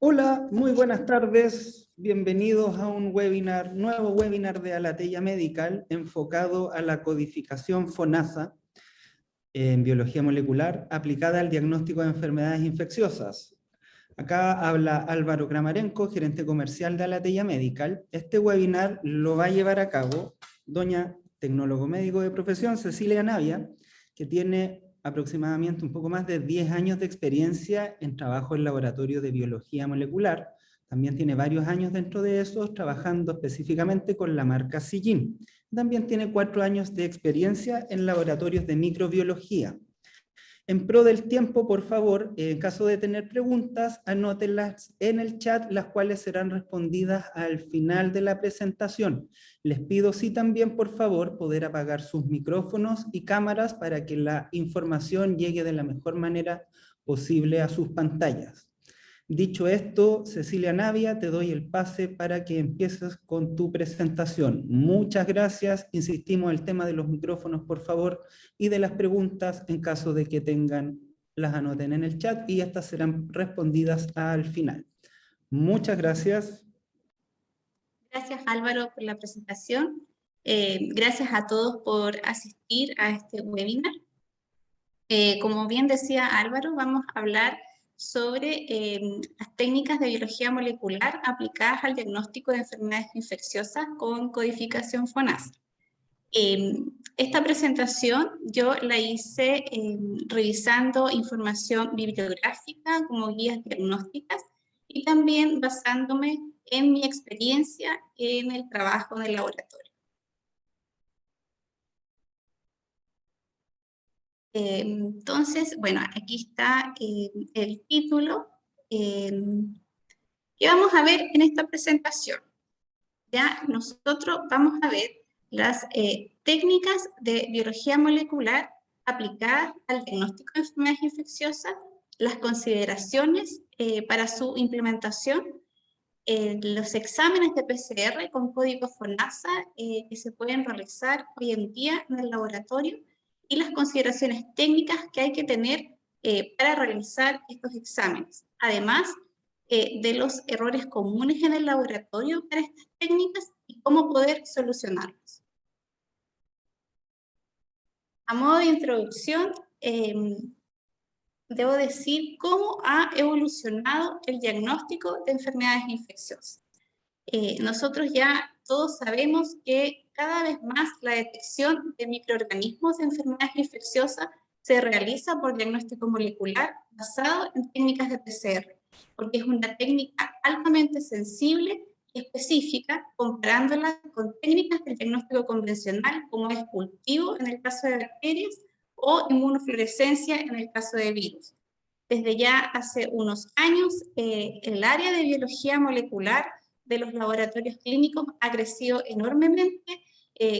Hola, muy buenas tardes. Bienvenidos a un webinar, nuevo webinar de Alatella Medical enfocado a la codificación FONASA en biología molecular aplicada al diagnóstico de enfermedades infecciosas. Acá habla Álvaro Kramarenko, gerente comercial de Alatella Medical. Este webinar lo va a llevar a cabo doña tecnólogo médico de profesión Cecilia Navia, que tiene aproximadamente un poco más de 10 años de experiencia en trabajo en laboratorio de biología molecular. También tiene varios años dentro de esos trabajando específicamente con la marca Sijin. También tiene 4 años de experiencia en laboratorios de microbiología. En pro del tiempo, por favor, en caso de tener preguntas, anótenlas en el chat, las cuales serán respondidas al final de la presentación. Les pido sí también, por favor, poder apagar sus micrófonos y cámaras para que la información llegue de la mejor manera posible a sus pantallas. Dicho esto, Cecilia Navia, te doy el pase para que empieces con tu presentación. Muchas gracias. Insistimos en el tema de los micrófonos, por favor, y de las preguntas en caso de que tengan, las anoten en el chat y estas serán respondidas al final. Muchas gracias. Gracias Álvaro por la presentación. Gracias a todos por asistir a este webinar. Como bien decía Álvaro, vamos a hablar sobre las técnicas de biología molecular aplicadas al diagnóstico de enfermedades infecciosas con codificación FONASA. Esta presentación yo la hice revisando información bibliográfica como guías diagnósticas y también basándome en mi experiencia en el trabajo en el laboratorio. Entonces, bueno, aquí está el título que vamos a ver en esta presentación. Ya nosotros vamos a ver las técnicas de biología molecular aplicadas al diagnóstico de enfermedades infecciosas, las consideraciones para su implementación, los exámenes de PCR con código FONASA que se pueden realizar hoy en día en el laboratorio y las consideraciones técnicas que hay que tener para realizar estos exámenes. Además de los errores comunes en el laboratorio para estas técnicas y cómo poder solucionarlos. A modo de introducción, debo decir cómo ha evolucionado el diagnóstico de enfermedades infecciosas. Nosotros ya todos sabemos que cada vez más la detección de microorganismos de enfermedades infecciosas se realiza por diagnóstico molecular basado en técnicas de PCR, porque es una técnica altamente sensible y específica, comparándola con técnicas de diagnóstico convencional, como es cultivo en el caso de bacterias o inmunofluorescencia en el caso de virus. Desde ya hace unos años, el área de biología molecular de los laboratorios clínicos ha crecido enormemente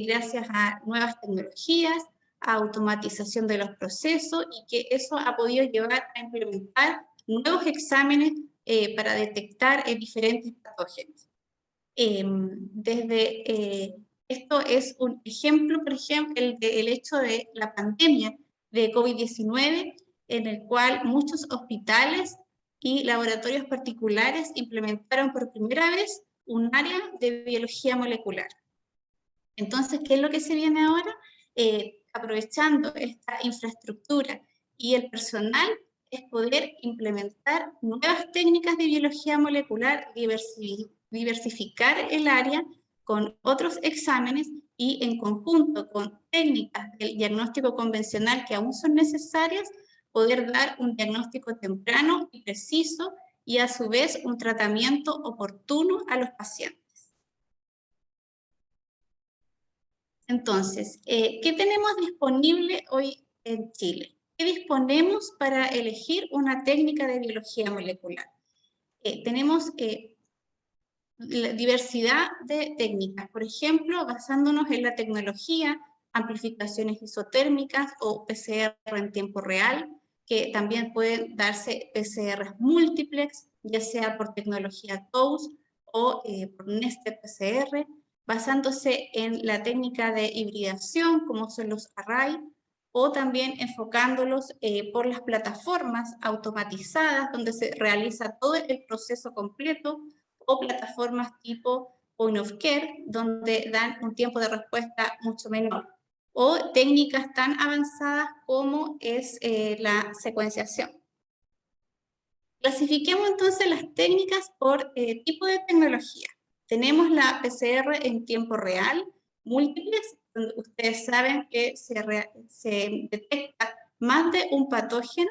gracias a nuevas tecnologías, a automatización de los procesos y que eso ha podido llevar a implementar nuevos exámenes para detectar diferentes patógenos. Esto es un ejemplo, por ejemplo, el hecho de la pandemia de COVID-19, en el cual muchos hospitales y laboratorios particulares implementaron por primera vez un área de biología molecular. Entonces, ¿qué es lo que se viene ahora? Aprovechando esta infraestructura y el personal, es poder implementar nuevas técnicas de biología molecular, diversificar el área con otros exámenes y en conjunto con técnicas del diagnóstico convencional que aún son necesarias, poder dar un diagnóstico temprano y preciso y a su vez un tratamiento oportuno a los pacientes. Entonces, ¿qué tenemos disponible hoy en Chile? ¿Qué disponemos para elegir una técnica de biología molecular? Tenemos la diversidad de técnicas, por ejemplo, basándonos en la tecnología, amplificaciones isotérmicas o PCR en tiempo real, que también pueden darse PCR múltiplex, ya sea por tecnología TOUS o por Nested PCR, basándose en la técnica de hibridación, como son los array, o también enfocándolos por las plataformas automatizadas donde se realiza todo el proceso completo, o plataformas tipo Point of Care, donde dan un tiempo de respuesta mucho menor, o técnicas tan avanzadas como es la secuenciación. Clasifiquemos entonces las técnicas por tipo de tecnología. Tenemos la PCR en tiempo real, múltiples, donde ustedes saben que se detecta más de un patógeno,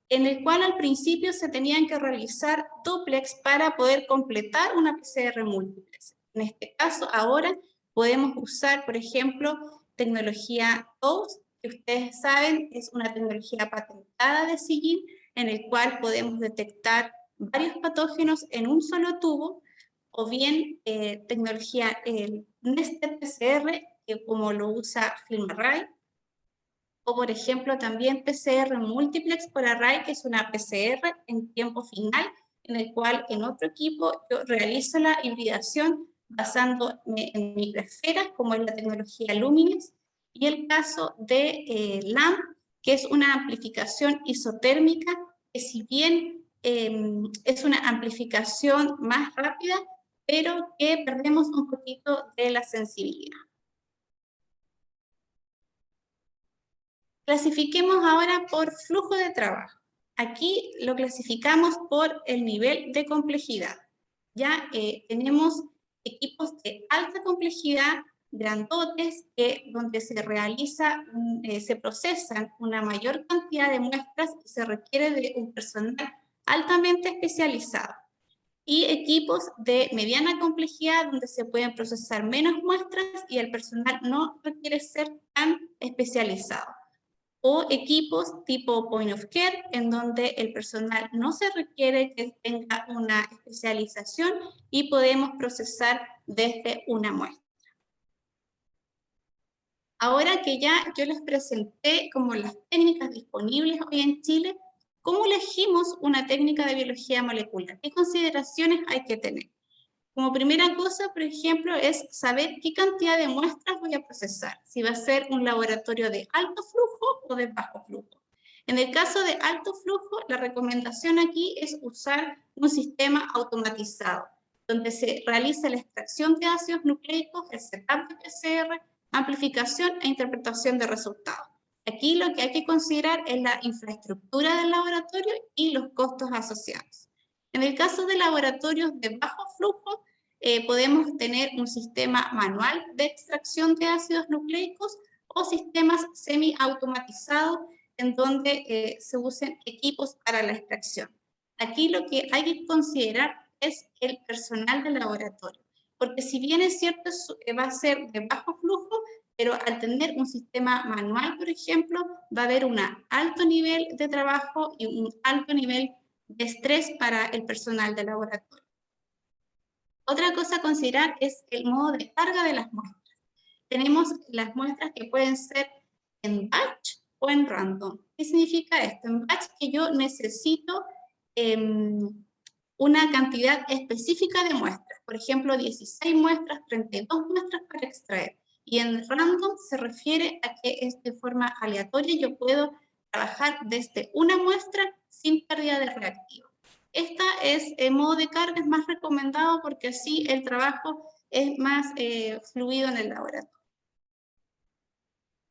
en el cual al principio se tenían que realizar dúplex para poder completar una PCR múltiple. En este caso, ahora podemos usar, por ejemplo, tecnología TOWS, que ustedes saben es una tecnología patentada de Sigin, en el cual podemos detectar varios patógenos en un solo tubo, o bien tecnología Nested PCR, que como lo usa FilmArray, o por ejemplo también PCR Multiplex por Array, que es una PCR en tiempo final, en el cual en otro equipo yo realizo la hibridación basándome en microesferas, como es la tecnología Lumines, y el caso de LAMP, que es una amplificación isotérmica, que si bien es una amplificación más rápida, pero que perdemos un poquito de la sensibilidad. Clasifiquemos ahora por flujo de trabajo. Aquí lo clasificamos por el nivel de complejidad. Ya tenemos equipos de alta complejidad, grandotes, donde se procesan una mayor cantidad de muestras y se requiere de un personal altamente especializado. Y equipos de mediana complejidad, donde se pueden procesar menos muestras y el personal no requiere ser tan especializado. O equipos tipo Point of Care, en donde el personal no se requiere que tenga una especialización y podemos procesar desde una muestra. Ahora que ya yo les presenté como las técnicas disponibles hoy en Chile, ¿cómo elegimos una técnica de biología molecular? ¿Qué consideraciones hay que tener? Como primera cosa, por ejemplo, es saber qué cantidad de muestras voy a procesar, si va a ser un laboratorio de alto flujo o de bajo flujo. En el caso de alto flujo, la recomendación aquí es usar un sistema automatizado, donde se realiza la extracción de ácidos nucleicos, el setup de PCR, amplificación e interpretación de resultados. Aquí lo que hay que considerar es la infraestructura del laboratorio y los costos asociados. En el caso de laboratorios de bajo flujo, podemos tener un sistema manual de extracción de ácidos nucleicos o sistemas semi-automatizados en donde se usen equipos para la extracción. Aquí lo que hay que considerar es el personal del laboratorio, porque si bien es cierto va a ser de bajo flujo, pero al tener un sistema manual, por ejemplo, va a haber un alto nivel de trabajo y un alto nivel de estrés para el personal del laboratorio. Otra cosa a considerar es el modo de carga de las muestras. Tenemos las muestras que pueden ser en batch o en random. ¿Qué significa esto? En batch, que yo necesito una cantidad específica de muestras, por ejemplo 16 muestras, 32 muestras para extraer. Y en random se refiere a que es de forma aleatoria, yo puedo trabajar desde una muestra sin pérdida de reactivo. Esta es el modo de carga, es más recomendado porque así el trabajo es más fluido en el laboratorio.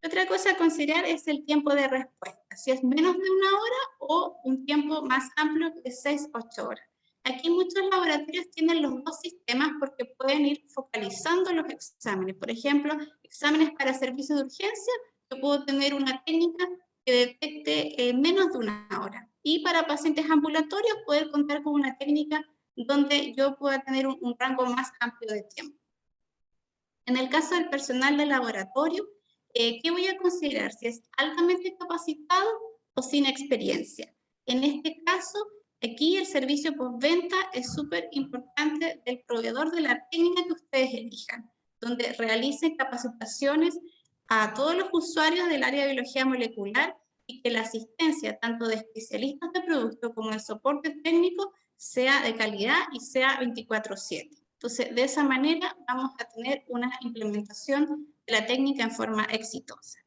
Otra cosa a considerar es el tiempo de respuesta, si es menos de una hora o un tiempo más amplio de 6-8 horas. Aquí muchos laboratorios tienen los dos sistemas porque pueden ir focalizando los exámenes. Por ejemplo, exámenes para servicios de urgencia, yo puedo tener una técnica que detecte menos de una hora. Y para pacientes ambulatorios, poder contar con una técnica donde yo pueda tener un rango más amplio de tiempo. En el caso del personal de laboratorio, ¿qué voy a considerar? Si es altamente capacitado o sin experiencia. En este caso, aquí el servicio postventa es súper importante del proveedor de la técnica que ustedes elijan, donde realicen capacitaciones a todos los usuarios del área de biología molecular y que la asistencia tanto de especialistas de producto como el soporte técnico sea de calidad y sea 24/7. Entonces, de esa manera vamos a tener una implementación de la técnica en forma exitosa.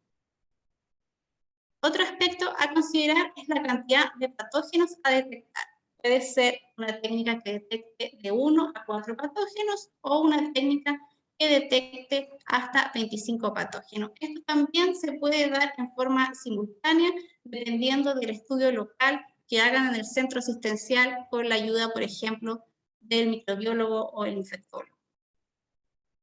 Otro aspecto a considerar es la cantidad de patógenos a detectar. Puede ser una técnica que detecte de 1 a 4 patógenos o una técnica que detecte hasta 25 patógenos. Esto también se puede dar en forma simultánea dependiendo del estudio local que hagan en el centro asistencial con la ayuda, por ejemplo, del microbiólogo o el infectólogo.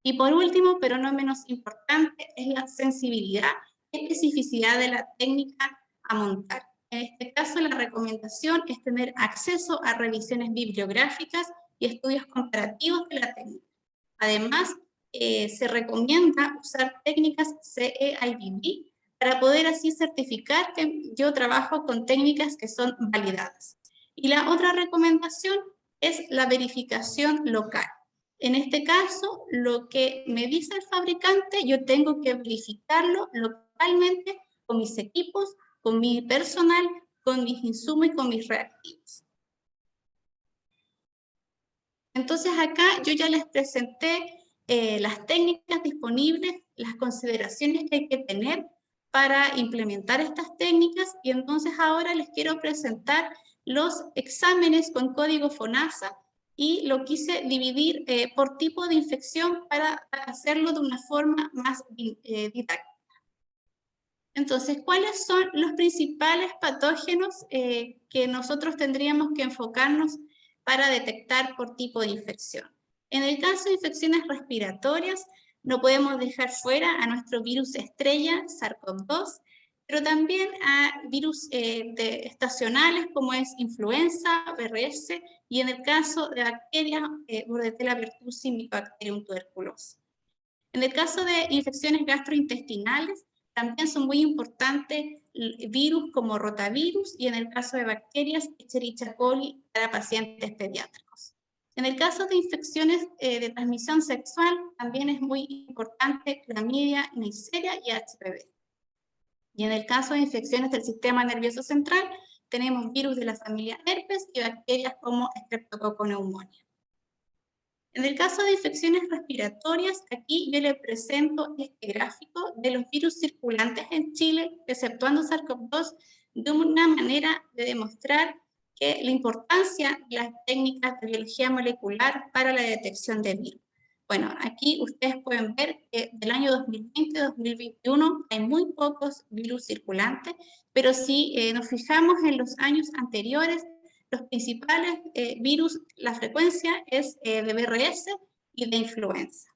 Y por último, pero no menos importante, es la sensibilidad y especificidad de la técnica a montar. En este caso, la recomendación es tener acceso a revisiones bibliográficas y estudios comparativos de la técnica. Además, se recomienda usar técnicas CE-IVD para poder así certificar que yo trabajo con técnicas que son validadas. Y la otra recomendación es la verificación local. En este caso, lo que me dice el fabricante, yo tengo que verificarlo localmente con mis equipos, con mi personal, con mis insumos y con mis reactivos. Entonces acá yo ya les presenté las técnicas disponibles, las consideraciones que hay que tener para implementar estas técnicas, y entonces ahora les quiero presentar los exámenes con código FONASA, y lo quise dividir por tipo de infección para hacerlo de una forma más didáctica. Entonces, ¿cuáles son los principales patógenos que nosotros tendríamos que enfocarnos para detectar por tipo de infección? En el caso de infecciones respiratorias, no podemos dejar fuera a nuestro virus estrella, SARS-CoV-2, pero también a virus estacionales como es influenza, VRS, y en el caso de bacterias, Bordetella pertussis, Mycobacterium tuberculosis. En el caso de infecciones gastrointestinales, también son muy importantes virus como rotavirus, y en el caso de bacterias, Escherichia coli para pacientes pediátricos. En el caso de infecciones de transmisión sexual, también es muy importante clamidia, Neisseria y HPV. Y en el caso de infecciones del sistema nervioso central, tenemos virus de la familia herpes y bacterias como Streptococcus pneumoniae. En el caso de infecciones respiratorias, aquí yo les presento este gráfico de los virus circulantes en Chile, exceptuando SARS-CoV-2, de una manera de demostrar que la importancia de las técnicas de biología molecular para la detección de virus. Bueno, aquí ustedes pueden ver que del año 2020-2021 hay muy pocos virus circulantes, pero si nos fijamos en los años anteriores, los principales virus, la frecuencia es de VRS y de influenza.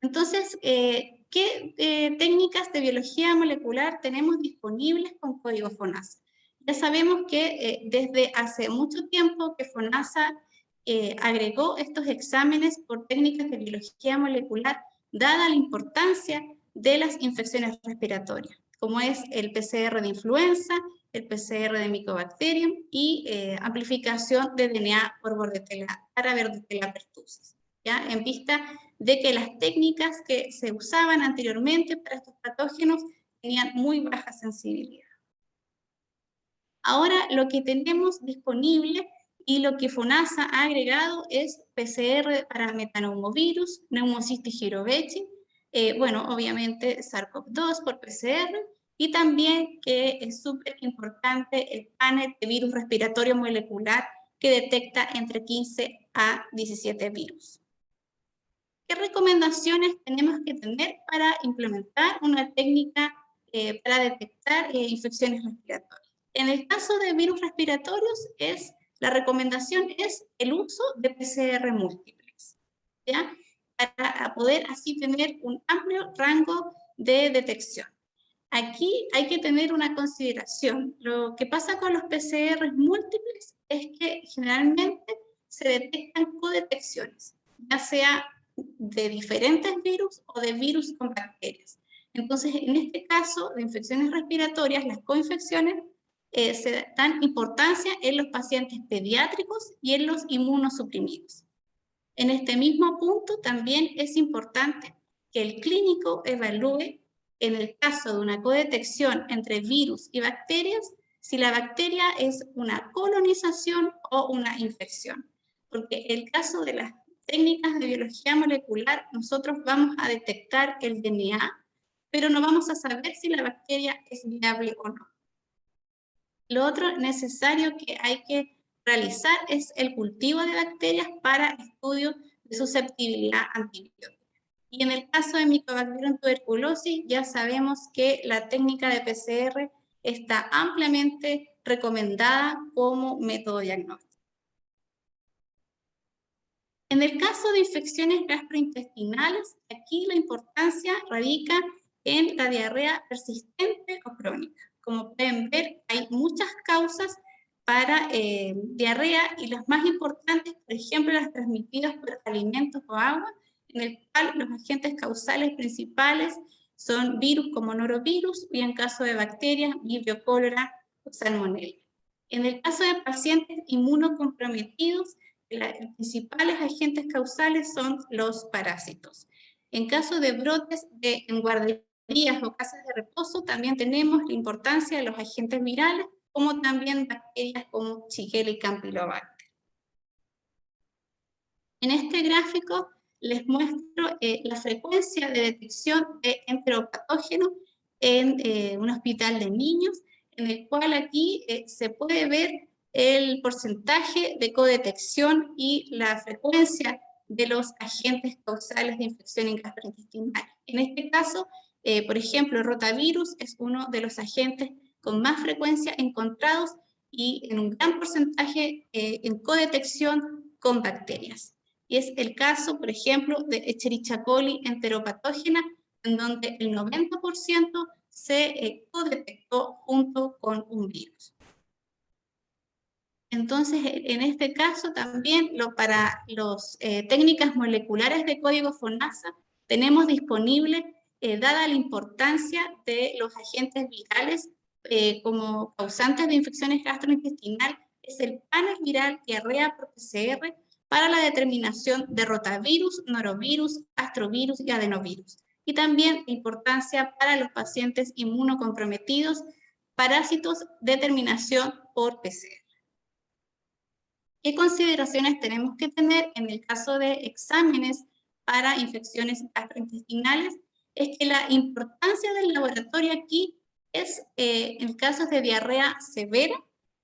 Entonces, ¿qué técnicas de biología molecular tenemos disponibles con código FONASA? Ya sabemos que desde hace mucho tiempo que FONASA agregó estos exámenes por técnicas de biología molecular, dada la importancia de las infecciones respiratorias, como es el PCR de influenza, el PCR de Mycobacterium y amplificación de DNA por Bordetella pertussis, ¿ya? En vista de que las técnicas que se usaban anteriormente para estos patógenos tenían muy baja sensibilidad. Ahora lo que tenemos disponible y lo que FONASA ha agregado es PCR para metaneumovirus, Pneumocystis jirovecii, bueno, obviamente SARS-CoV-2 por PCR, y también que es súper importante el panel de virus respiratorio molecular que detecta entre 15 a 17 virus. ¿Qué recomendaciones tenemos que tener para implementar una técnica para detectar infecciones respiratorias? En el caso de virus respiratorios, la recomendación es el uso de PCR múltiples, ¿ya? Para poder así tener un amplio rango de detección. Aquí hay que tener una consideración. Lo que pasa con los PCR múltiples es que generalmente se detectan codetecciones, ya sea de diferentes virus o de virus con bacterias. Entonces, en este caso de infecciones respiratorias, las coinfecciones se dan importancia en los pacientes pediátricos y en los inmunosuprimidos. En este mismo punto también es importante que el clínico evalúe, en el caso de una codetección entre virus y bacterias, si la bacteria es una colonización o una infección. Porque el caso de las técnicas de biología molecular, nosotros vamos a detectar el DNA, pero no vamos a saber si la bacteria es viable o no. Lo otro necesario que hay que realizar es el cultivo de bacterias para estudio de susceptibilidad a antibióticos. Y en el caso de Mycobacterium tuberculosis, ya sabemos que la técnica de PCR está ampliamente recomendada como método diagnóstico. En el caso de infecciones gastrointestinales, aquí la importancia radica en la diarrea persistente o crónica. Como pueden ver, hay muchas causas para diarrea y las más importantes, por ejemplo, las transmitidas por alimentos o agua, en el cual los agentes causales principales son virus como norovirus y en caso de bacterias, Vibrio cholera o salmonella. En el caso de pacientes inmunocomprometidos, los principales agentes causales son los parásitos. En caso de brotes en guarderías o casas de reposo, también tenemos la importancia de los agentes virales, como también bacterias como Shigella y Campylobacter. En este gráfico les muestro la frecuencia de detección de enteropatógenos en un hospital de niños, en el cual aquí se puede ver el porcentaje de codetección y la frecuencia de los agentes causales de infección gastrointestinal. En este caso, por ejemplo, el rotavirus es uno de los agentes con más frecuencia encontrados y en un gran porcentaje en codetección con bacterias. Y es el caso, por ejemplo, de Escherichia coli enteropatógena, en donde el 90% se codetectó junto con un virus. Entonces, en este caso también, para las técnicas moleculares de código FONASA, tenemos disponible, dada la importancia de los agentes virales como causantes de infecciones gastrointestinales, es el panel viral diarrea por PCR para la determinación de rotavirus, norovirus, astrovirus y adenovirus. Y también importancia para los pacientes inmunocomprometidos, parásitos, determinación por PCR. ¿Qué consideraciones tenemos que tener en el caso de exámenes para infecciones gastrointestinales? Es que la importancia del laboratorio aquí es en casos de diarrea severa,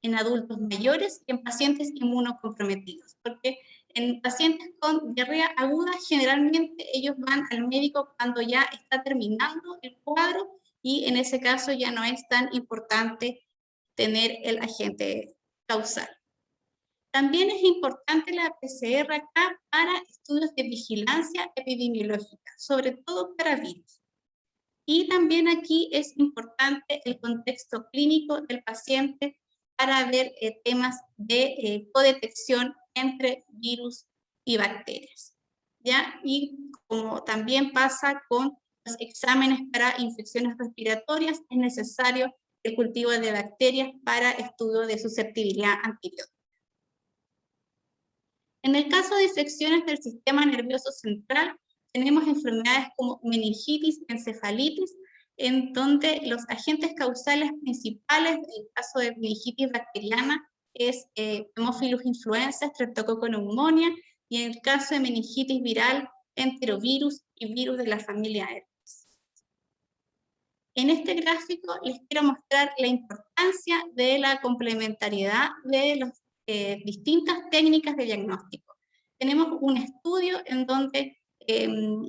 en adultos mayores y en pacientes inmunocomprometidos, porque en pacientes con diarrea aguda generalmente ellos van al médico cuando ya está terminando el cuadro y en ese caso ya no es tan importante tener el agente causal. También es importante la PCR acá para estudios de vigilancia epidemiológica, sobre todo para virus. Y también aquí es importante el contexto clínico del paciente para ver temas de codetección entre virus y bacterias. ¿Ya? Y como también pasa con los exámenes para infecciones respiratorias, es necesario el cultivo de bacterias para estudio de susceptibilidad a antibióticos. En el caso de infecciones del sistema nervioso central, tenemos enfermedades como meningitis, encefalitis, en donde los agentes causales principales, en el caso de meningitis bacteriana, es Haemophilus influenza, Streptococcus pneumoniae, y en el caso de meningitis viral, enterovirus y virus de la familia herpes. En este gráfico les quiero mostrar la importancia de la complementariedad de las distintas técnicas de diagnóstico. Tenemos un estudio en donde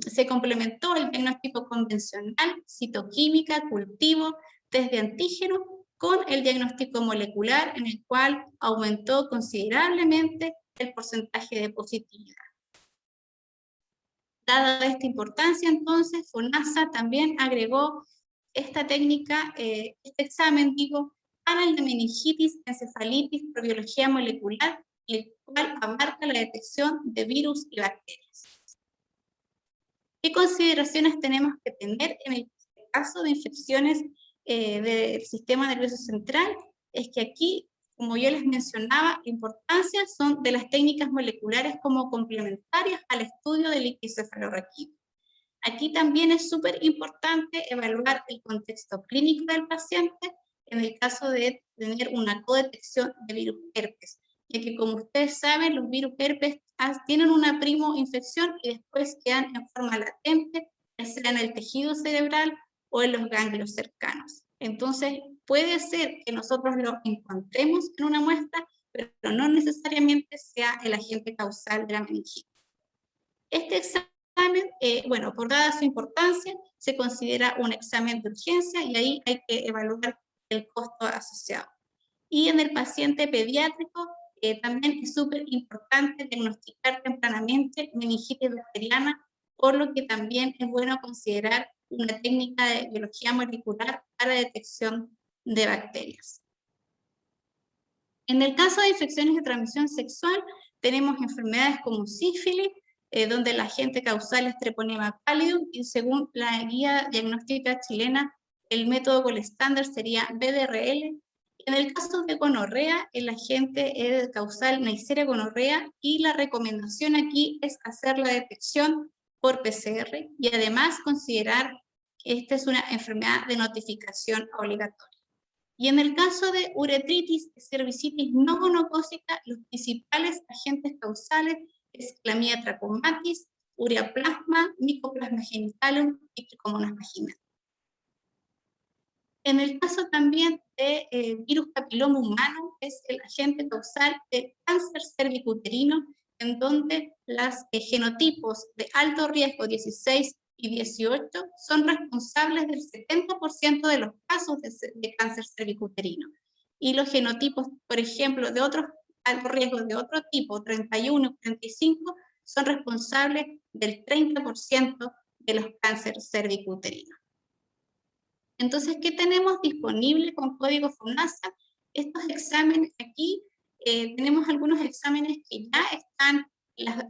se complementó el diagnóstico convencional, citoquímica, cultivo, test de antígeno, con el diagnóstico molecular, en el cual aumentó considerablemente el porcentaje de positividad. Dada esta importancia, entonces, FONASA también agregó esta técnica, este examen, para el de meningitis, encefalitis por biología molecular, el cual abarca la detección de virus y bacterias. ¿Qué consideraciones tenemos que tener en el caso de infecciones del sistema nervioso central? Es que aquí, como yo les mencionaba, la importancia son de las técnicas moleculares como complementarias al estudio del ictiocefalorraquídeo. Aquí también es súper importante evaluar el contexto clínico del paciente en el caso de tener una codetección de virus herpes, ya que como ustedes saben, los virus herpes tienen una primo infección y después quedan en forma latente, ya sea en el tejido cerebral o en los ganglios cercanos. Entonces, puede ser que nosotros lo encontremos en una muestra, pero no necesariamente sea el agente causal de la meningitis. Este examen, bueno, por dada su importancia, se considera un examen de urgencia y ahí hay que evaluar el costo asociado. Y en el paciente pediátrico también es súper importante diagnosticar tempranamente meningitis bacteriana, por lo que también es bueno considerar una técnica de biología molecular para detección de bacterias. En el caso de infecciones de transmisión sexual, tenemos enfermedades como sífilis, donde el agente causal es Treponema pallidum, y según la guía diagnóstica chilena, el método gold estándar sería BDRL. En el caso de gonorrea, el agente es causal Neisseria gonorrea, y la recomendación aquí es hacer la detección por PCR, y además considerar que esta es una enfermedad de notificación obligatoria. Y en el caso de uretritis, cervicitis no gonocócica, los principales agentes causales es Clamidia trachomatis, ureaplasma, Mycoplasma genitalium y Trichomonas vaginalis. En el caso también de virus papiloma humano, es el agente causal de cáncer cervicuterino, en donde los genotipos de alto riesgo 16 y 18 son responsables del 70% de los casos de cáncer cervicuterino. Y los genotipos, por ejemplo, de otros alto riesgo de otro tipo, 31 y 35, son responsables del 30% de los cánceres cervicuterinos. Entonces, ¿qué tenemos disponible con código FONASA? Estos exámenes aquí, tenemos algunos exámenes que ya están en las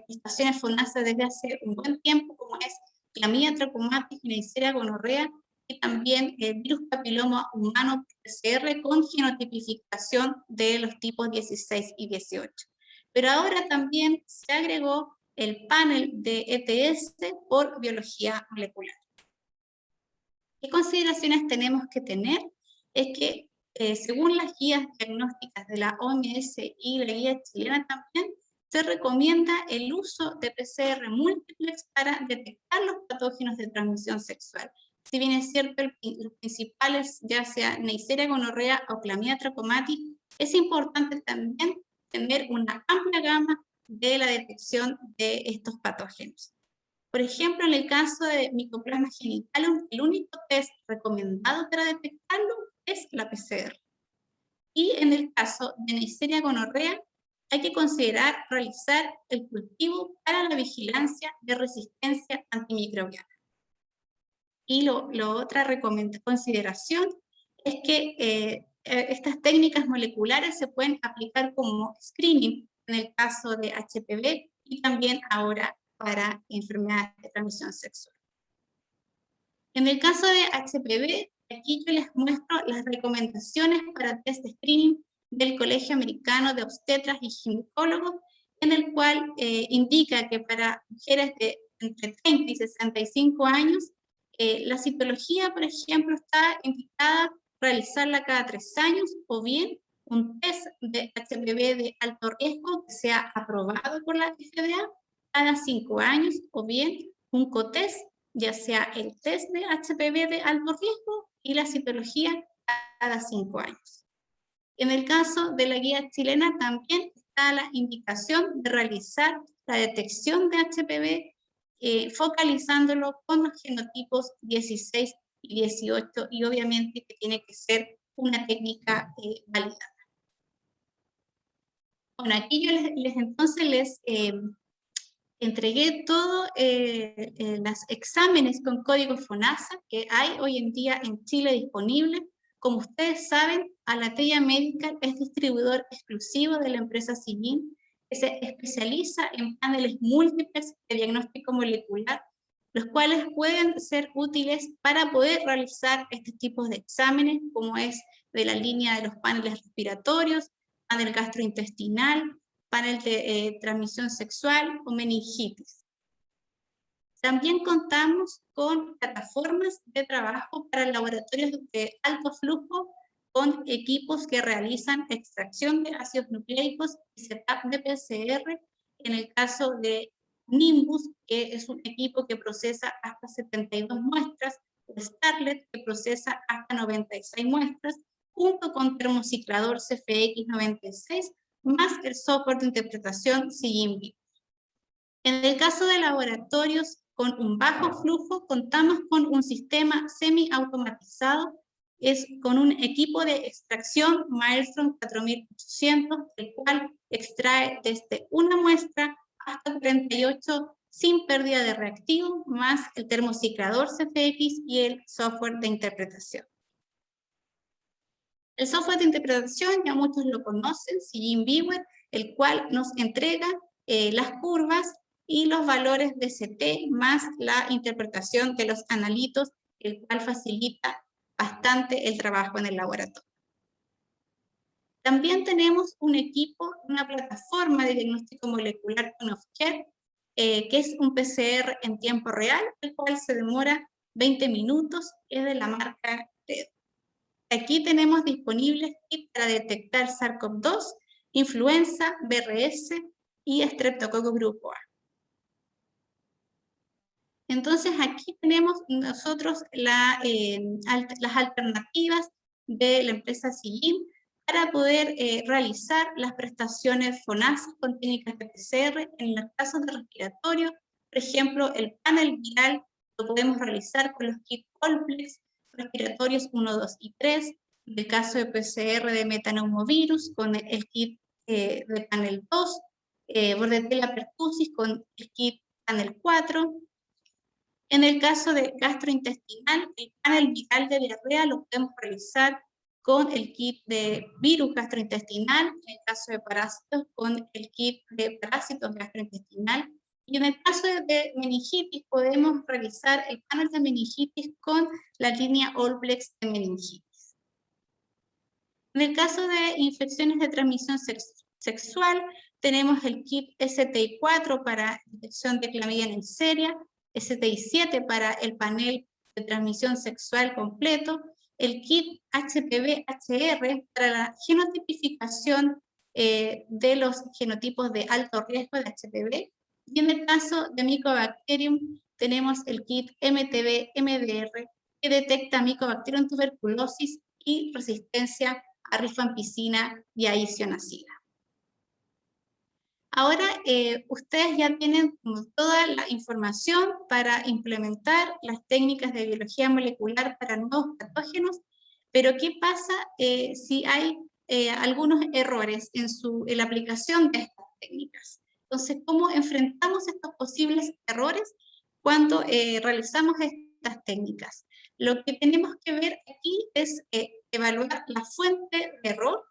estaciones FONASA desde hace un buen tiempo, como es Clamidia trachomatis, Neisseria gonorrea, y también virus papiloma humano PCR con genotipificación de los tipos 16 y 18. Pero ahora también se agregó el panel de ETS por biología molecular. ¿Qué consideraciones tenemos que tener? Es que según las guías diagnósticas de la OMS y la guía chilena también, se recomienda el uso de PCR múltiplex para detectar los patógenos de transmisión sexual. Si bien es cierto, los principales, ya sea Neisseria gonorrea o Clamidia trachomatis, es importante también tener una amplia gama de la detección de estos patógenos. Por ejemplo, en el caso de Mycoplasma genitalium, el único test recomendado para detectarlo es la PCR. Y en el caso de Neisseria gonorrea, hay que considerar realizar el cultivo para la vigilancia de resistencia antimicrobiana. Y la otra consideración es que estas técnicas moleculares se pueden aplicar como screening en el caso de HPV y también ahora para enfermedades de transmisión sexual. En el caso de HPV, aquí yo les muestro las recomendaciones para test de screening del Colegio Americano de Obstetras y Ginecólogos, en el cual indica que para mujeres de entre 30 y 65 años, la citología, por ejemplo, está indicada realizarla cada 3 años, o bien un test de HPV de alto riesgo que sea aprobado por la FDA cada 5 años, o bien un cotest, ya sea el test de HPV de alto riesgo y la citología cada 5 años. En el caso de la guía chilena también está la indicación de realizar la detección de HPV focalizándolo con los genotipos 16 y 18, y obviamente que tiene que ser una técnica validada. Bueno, aquí yo entonces les entregué todos los exámenes con código FONASA que hay hoy en día en Chile disponible. Como ustedes saben, Alateia Medical es distribuidor exclusivo de la empresa Sigin, que se especializa en paneles múltiples de diagnóstico molecular, los cuales pueden ser útiles para poder realizar estos tipos de exámenes, como es de la línea de los paneles respiratorios, panel gastrointestinal, panel de transmisión sexual o meningitis. También contamos con plataformas de trabajo para laboratorios de alto flujo con equipos que realizan extracción de ácidos nucleicos y setup de PCR. En el caso de Nimbus, que es un equipo que procesa hasta 72 muestras o Starlet, que procesa hasta 96 muestras, junto con termociclador CFX96, más el software de interpretación SIGINT. En el caso de laboratorios con un bajo flujo, contamos con un sistema semi-automatizado, es con un equipo de extracción Milestone 4800, el cual extrae desde una muestra hasta 48 sin pérdida de reactivo, más el termociclador CFX y el software de interpretación. El software de interpretación ya muchos lo conocen, SIGINT Viewer, el cual nos entrega las curvas y los valores de CT más la interpretación de los analitos, el cual facilita bastante el trabajo en el laboratorio. También tenemos un equipo, una plataforma de diagnóstico molecular point of care, que es un PCR en tiempo real, el cual se demora 20 minutos, es de la marca TED. Aquí tenemos disponibles kits para detectar SARS-CoV-2, influenza, BRS y Streptococcus grupo A. Entonces aquí tenemos nosotros las alternativas de la empresa SIGINT para poder realizar las prestaciones FONASA con técnicas de PCR en los casos de respiratorio. Por ejemplo, el panel viral lo podemos realizar con los kits Olplex, respiratorios 1, 2 y 3, en el caso de PCR de metaneumovirus con el kit de panel 2, Bordetella pertussis con el kit panel 4. En el caso de gastrointestinal, el panel viral de diarrea lo podemos realizar con el kit de virus gastrointestinal, en el caso de parásitos con el kit de parásitos gastrointestinal, y en el caso de meningitis podemos realizar el panel de meningitis con la línea Olplex de meningitis. En el caso de infecciones de transmisión sexual, tenemos el kit STI4 para detección de clamidia Neisseria, STI7 para el panel de transmisión sexual completo, el kit HPV-HR para la genotipificación de los genotipos de alto riesgo de HPV, y en el caso de Mycobacterium tenemos el kit MTB-MDR que detecta Mycobacterium tuberculosis y resistencia a rifampicina y a isoniazida. Ahora ustedes ya tienen toda la información para implementar las técnicas de biología molecular para nuevos patógenos, pero ¿qué pasa si hay algunos errores en la aplicación de estas técnicas? Entonces, ¿cómo enfrentamos estos posibles errores cuando realizamos estas técnicas? Lo que tenemos que ver aquí es evaluar la fuente de error,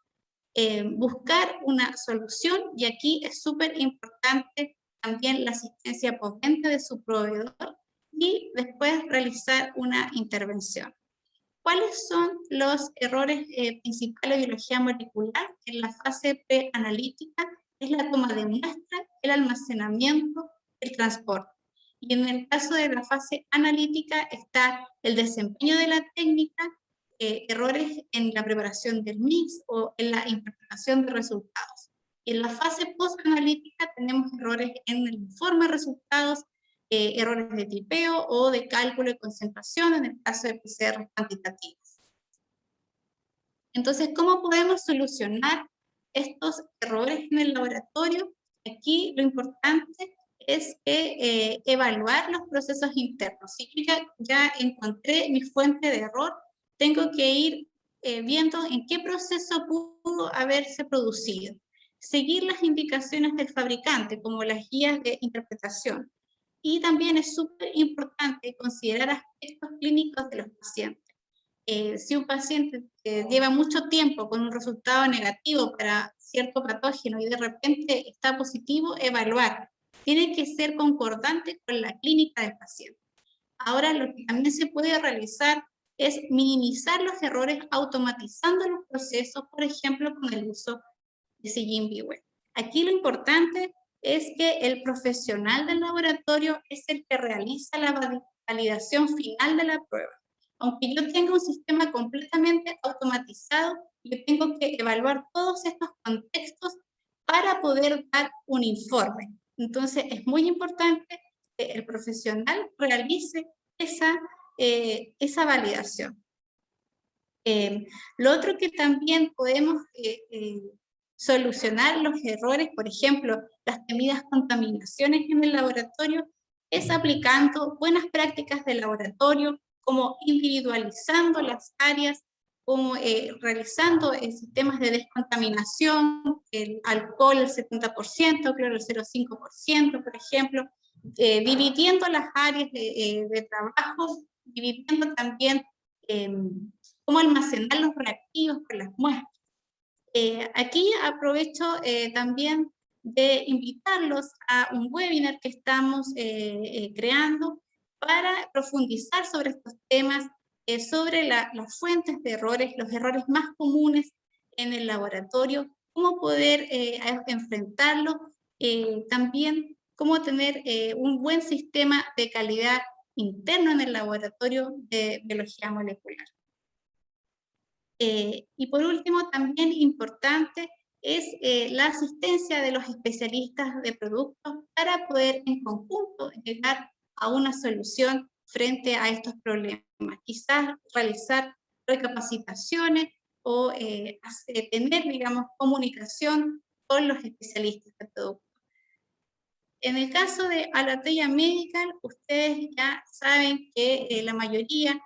buscar una solución, y aquí es súper importante también la asistencia postventa de su proveedor y después realizar una intervención. ¿Cuáles son los errores principales de biología molecular? En la fase preanalítica es la toma de muestras, el almacenamiento, el transporte. Y en el caso de la fase analítica está el desempeño de la técnica, errores en la preparación del mix o en la interpretación de resultados. Y en la fase post-analítica tenemos errores en el informe de resultados, errores de tipeo o de cálculo de concentración en el caso de PCR cuantitativas. Entonces, ¿cómo podemos solucionar estos errores en el laboratorio? Aquí lo importante es evaluar los procesos internos. Si yo ya encontré mi fuente de error, tengo que ir viendo en qué proceso pudo haberse producido. Seguir las indicaciones del fabricante, como las guías de interpretación. Y también es súper importante considerar aspectos clínicos de los pacientes. Si un paciente lleva mucho tiempo con un resultado negativo para cierto patógeno y de repente está positivo, evaluar. Tiene que ser concordante con la clínica del paciente. Ahora, lo que también se puede realizar es minimizar los errores automatizando los procesos, por ejemplo, con el uso de SIGINT Viewer. Aquí lo importante es que el profesional del laboratorio es el que realiza la validación final de la prueba. Aunque yo tenga un sistema completamente automatizado, yo tengo que evaluar todos estos contextos para poder dar un informe. Entonces, es muy importante que el profesional realice esa esa validación. Lo otro que también podemos solucionar los errores, por ejemplo, las temidas contaminaciones en el laboratorio, es aplicando buenas prácticas de laboratorio, como individualizando las áreas, como realizando sistemas de descontaminación, el alcohol el 70%, cloro el 0,5%, por ejemplo, dividiendo las áreas de trabajo, dividiendo también cómo almacenar los reactivos con las muestras. Aquí aprovecho también de invitarlos a un webinar que estamos creando para profundizar sobre estos temas, sobre las fuentes de errores, los errores más comunes en el laboratorio, cómo poder enfrentarlos, también cómo tener un buen sistema de calidad interno en el laboratorio de biología molecular. Y por último, también importante es la asistencia de los especialistas de productos para poder en conjunto llegar a una solución frente a estos problemas. Quizás realizar recapacitaciones o tener, digamos, comunicación con los especialistas de productos. En el caso de Alateya Medical, ustedes ya saben que la mayoría,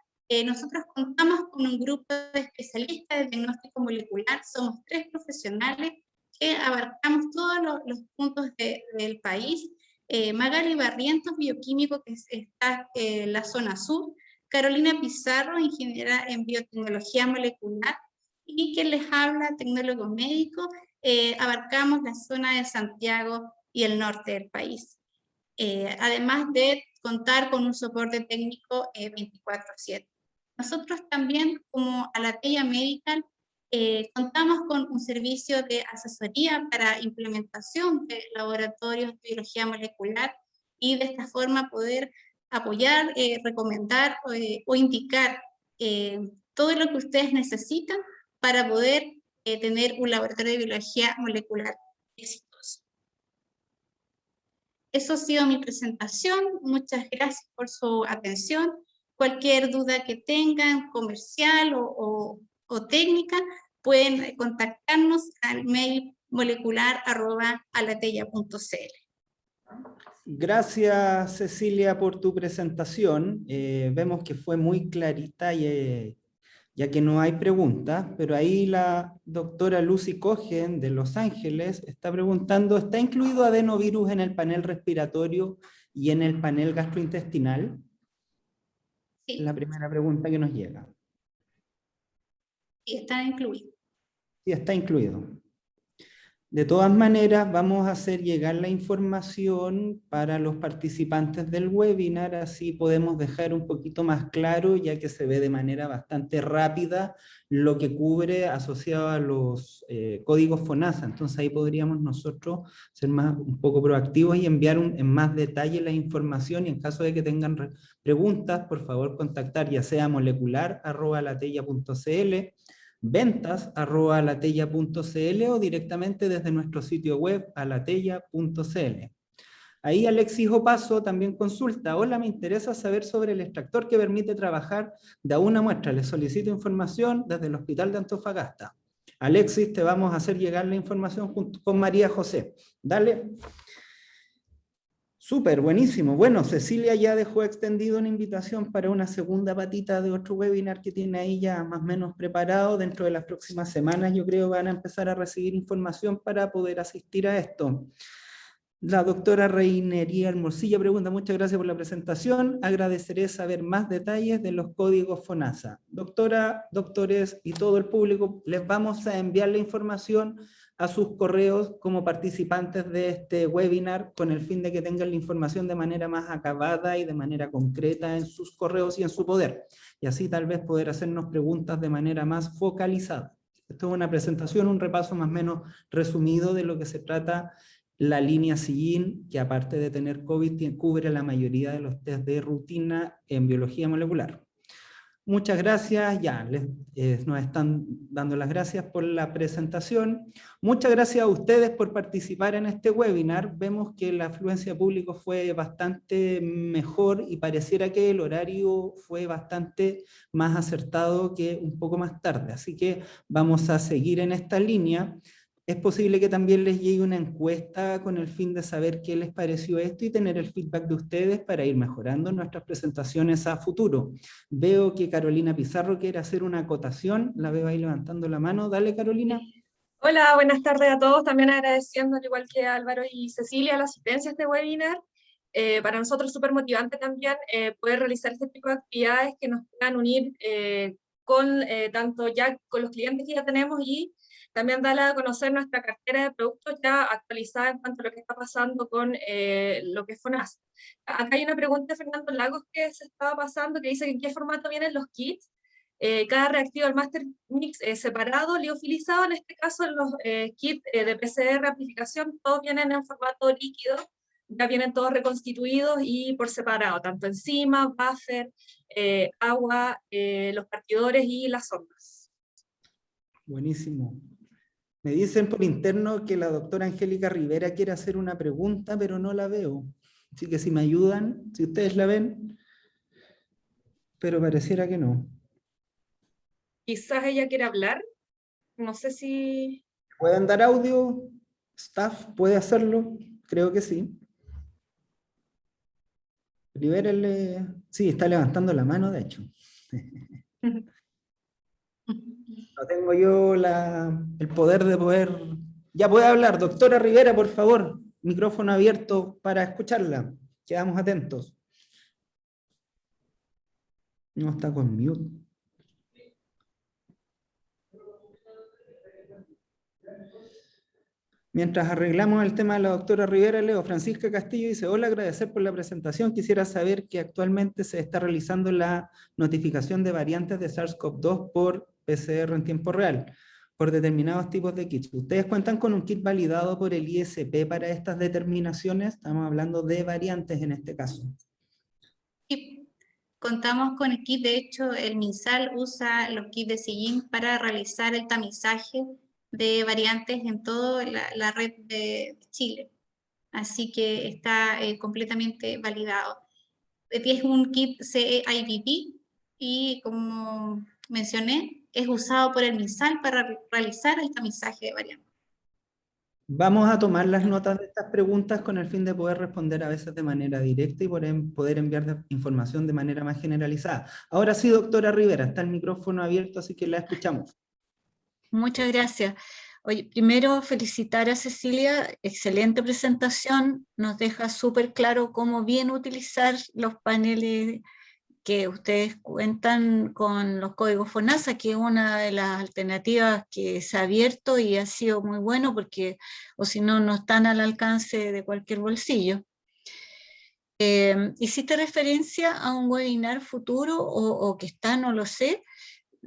nosotros contamos con un grupo de especialistas de diagnóstico molecular, somos 3 profesionales que abarcamos todos los puntos del país. Magali Barrientos, bioquímico, que está en la zona sur, Carolina Pizarro, ingeniera en biotecnología molecular, y quien les habla, tecnólogo médico, abarcamos la zona de Santiago y el norte del país. Además de contar con un soporte técnico 24/7. Nosotros también, como Alateya Medical, contamos con un servicio de asesoría para implementación de laboratorios de biología molecular y de esta forma poder apoyar, recomendar o indicar todo lo que ustedes necesitan para poder tener un laboratorio de biología molecular exitoso. Eso ha sido mi presentación. Muchas gracias por su atención. Cualquier duda que tengan, comercial o técnica, pueden contactarnos al mail molecular@alateya.cl. Gracias, Cecilia, por tu presentación. Vemos que fue muy clarita y ya que no hay preguntas, pero ahí la doctora Lucy Cohen de Los Ángeles está preguntando, ¿está incluido adenovirus en el panel respiratorio y en el panel gastrointestinal? Sí. La primera pregunta que nos llega. Sí, está incluido. Sí, está incluido. De todas maneras, vamos a hacer llegar la información para los participantes del webinar, así podemos dejar un poquito más claro, ya que se ve de manera bastante rápida lo que cubre asociado a los códigos FONASA. Entonces ahí podríamos nosotros ser un poco proactivos y enviar en más detalle la información, y en caso de que tengan preguntas, por favor contactar ya sea molecular@alateya.cl, ventas@alateya.cl o directamente desde nuestro sitio web alateya.cl. Ahí Alexis Opaso también consulta, hola, me interesa saber sobre el extractor que permite trabajar de a una muestra. Les solicito información desde el Hospital de Antofagasta. Alexis, te vamos a hacer llegar la información junto con María José. Dale. Súper, buenísimo. Bueno, Cecilia ya dejó extendido una invitación para una segunda patita de otro webinar que tiene ahí ya más o menos preparado. Dentro de las próximas semanas yo creo van a empezar a recibir información para poder asistir a esto. La doctora Reinería Hermosilla pregunta, muchas gracias por la presentación. Agradeceré saber más detalles de los códigos FONASA. Doctora, doctores y todo el público, les vamos a enviar la información a sus correos como participantes de este webinar con el fin de que tengan la información de manera más acabada y de manera concreta en sus correos y en su poder. Y así tal vez poder hacernos preguntas de manera más focalizada. Esto es una presentación, un repaso más o menos resumido de lo que se trata la línea SIGIN, que aparte de tener COVID, cubre la mayoría de los test de rutina en biología molecular. Muchas gracias, ya nos están dando las gracias por la presentación. Muchas gracias a ustedes por participar en este webinar. Vemos que la afluencia de público fue bastante mejor y pareciera que el horario fue bastante más acertado que un poco más tarde. Así que vamos a seguir en esta línea. Es posible que también les llegue una encuesta con el fin de saber qué les pareció esto y tener el feedback de ustedes para ir mejorando nuestras presentaciones a futuro. Veo que Carolina Pizarro quiere hacer una acotación, la veo ahí levantando la mano. Dale, Carolina. Hola, buenas tardes a todos. También agradeciendo, al igual que a Álvaro y Cecilia, la asistencia a este webinar. Para nosotros es súper motivante también poder realizar este tipo de actividades que nos puedan unir con tanto ya con los clientes que ya tenemos y también darle a conocer nuestra cartera de productos ya actualizada en cuanto a lo que está pasando con lo que es FONASA. Acá hay una pregunta de Fernando Lagos que se estaba pasando, que dice en qué formato vienen los kits. Cada reactivo del Master Mix separado, liofilizado, en este caso los kits de PCR, amplificación, todos vienen en formato líquido, ya vienen todos reconstituidos y por separado, tanto enzimas, buffer, agua, los partidores y las sondas. Buenísimo. Me dicen por interno que la doctora Angélica Rivera quiere hacer una pregunta, pero no la veo. Así que si me ayudan, si ustedes la ven, pero pareciera que no. Quizás ella quiere hablar, no sé si... ¿Pueden dar audio? ¿Staff puede hacerlo? Creo que sí. Libérenle. Sí, está levantando la mano, de hecho. No tengo yo el poder de poder... Ya puede hablar, doctora Rivera, por favor. Micrófono abierto para escucharla. Quedamos atentos. No está con mute. Mientras arreglamos el tema de la doctora Rivera, leo Francisca Castillo dice, hola, agradecer por la presentación. Quisiera saber que actualmente se está realizando la notificación de variantes de SARS-CoV-2 por PCR en tiempo real, por determinados tipos de kits. ¿Ustedes cuentan con un kit validado por el ISP para estas determinaciones? Estamos hablando de variantes en este caso. Sí, contamos con el kit. De hecho, el MinSal usa los kits de Sillín para realizar el tamizaje de variantes en toda la red de Chile. Así que está completamente validado. Es un kit CE-IVD y, como mencioné, es usado por el MinSal para realizar el tamizaje de variantes. Vamos a tomar las notas de estas preguntas con el fin de poder responder a veces de manera directa y poder enviar información de manera más generalizada. Ahora sí, doctora Rivera, está el micrófono abierto, así que la escuchamos. Muchas gracias. Oye, primero felicitar a Cecilia, excelente presentación, nos deja súper claro cómo bien utilizar los paneles que ustedes cuentan con los códigos FONASA, que es una de las alternativas que se ha abierto y ha sido muy bueno porque, o si no, no están al alcance de cualquier bolsillo. Hiciste referencia a un webinar futuro o que está, no lo sé,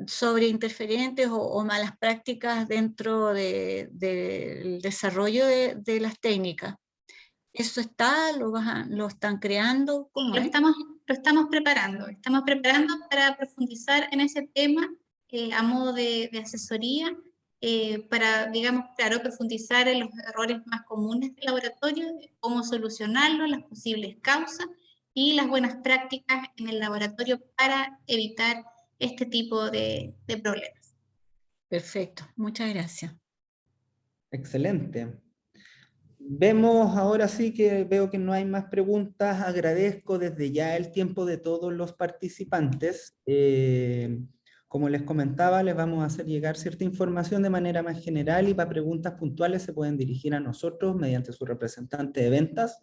sobre interferentes o malas prácticas dentro del desarrollo de las técnicas. ¿Eso está? ¿Lo están creando? ¿Cómo es? Lo estamos preparando para profundizar en ese tema a modo de asesoría, para, digamos, claro, profundizar en los errores más comunes del laboratorio, cómo solucionarlos, las posibles causas y las buenas prácticas en el laboratorio para evitar este tipo de problemas. Perfecto, muchas gracias. Excelente. Vemos ahora sí que veo que no hay más preguntas. Agradezco desde ya el tiempo de todos los participantes. Como les comentaba, les vamos a hacer llegar cierta información de manera más general y para preguntas puntuales se pueden dirigir a nosotros mediante su representante de ventas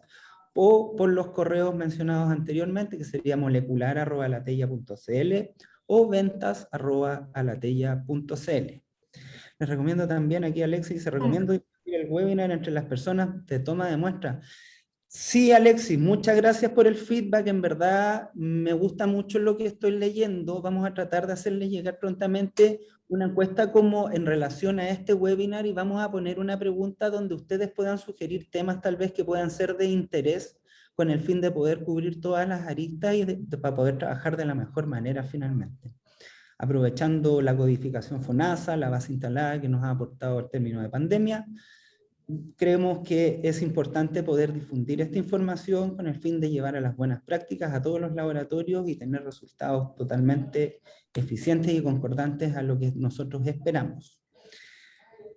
o por los correos mencionados anteriormente, que sería molecular@alatella.cl o ventas@alatella.cl. Les recomiendo también, aquí Alexis, se recomienda el webinar entre las personas de toma de muestra. Sí, Alexis, muchas gracias por el feedback, en verdad me gusta mucho lo que estoy leyendo. Vamos a tratar de hacerles llegar prontamente una encuesta como en relación a este webinar y vamos a poner una pregunta donde ustedes puedan sugerir temas tal vez que puedan ser de interés con el fin de poder cubrir todas las aristas y para poder trabajar de la mejor manera finalmente. Aprovechando la codificación FONASA, la base instalada que nos ha aportado el término de pandemia, creemos que es importante poder difundir esta información con el fin de llevar a las buenas prácticas a todos los laboratorios y tener resultados totalmente eficientes y concordantes a lo que nosotros esperamos.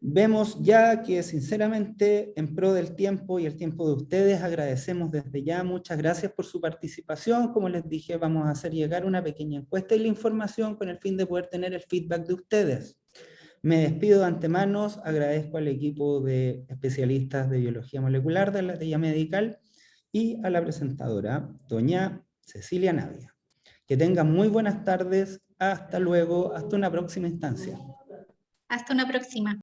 Vemos ya que sinceramente en pro del tiempo y el tiempo de ustedes agradecemos desde ya, muchas gracias por su participación. Como les dije, vamos a hacer llegar una pequeña encuesta y la información con el fin de poder tener el feedback de ustedes. Me despido de antemano, agradezco al equipo de especialistas de biología molecular de Alatella Medical y a la presentadora, doña Cecilia Navia. Que tengan muy buenas tardes, hasta luego, hasta una próxima instancia. Hasta una próxima.